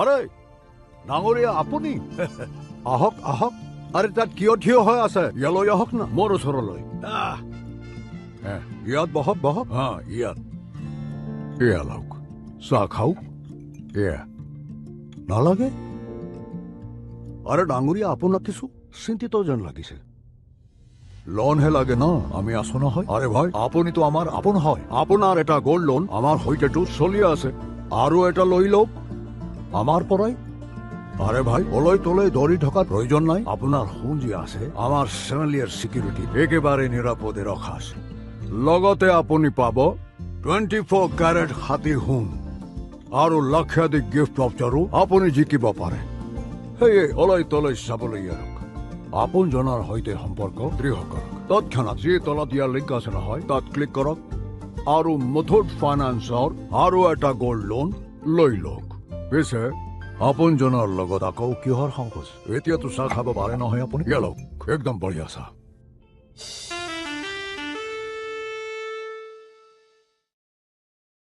আৰে ডাঙৰীয়া আপুনি আহক আহক আৰে তাত কিয় থিয় হৈ আছে ইয়ালৈ আহক না মোৰ ওচৰলৈ ইয়াত বহক বহক ইয়াত এয়া লওক চাহ খাওক এয়া নালাগে আরে ডাঙৰীয়া আপোনাক কিছু চিন্তিত যেন লাগিছে লোনহে লাগে না আমি আছো নহয় আরে ভাই আপুনি তো আমার আপন হয় আপোনাৰ এটা গোল্ড লোন আমাৰ হইতেটো চলি আছে আৰু এটা লৈ লওক আমাৰ পৰাই আৰে ভাই ওলৈ তোলৈ দৌৰি থকাৰ প্ৰয়োজন নাই আপোনাৰ পুঁজি আছে আমাৰ ফ্যামিলিৰ সিকিউৰিটি একেবাৰে নিৰাপদে ৰখা আছে লগতে আপুনি পাব 24 ক্যাৰেট হাতী সোণ আৰু লক্ষাধিক গিফ্ট ভাউচাৰো আপুনি জিকিব পাৰে সেয়ে ওলৈ তোলৈ চাবলৈ আৰক আপোন জনাৰ সৈতে সম্পৰ্ক দৃঢ় কৰক তৎক্ষণাৎ যি তলত দিয়া লিংক আছে নহয় তাত ক্লিক কৰক আৰু মুথুট ফাইনেন্সৰ আৰু এটা গোল্ড লোন লৈ লওক পিছে আপোন জনাৰ লগত আকৌ কিহৰ সংকোচ এতিয়াতো চাহ খাব পাৰে নহয় আপুনি লওক একদম বঢ়িয়া চাহ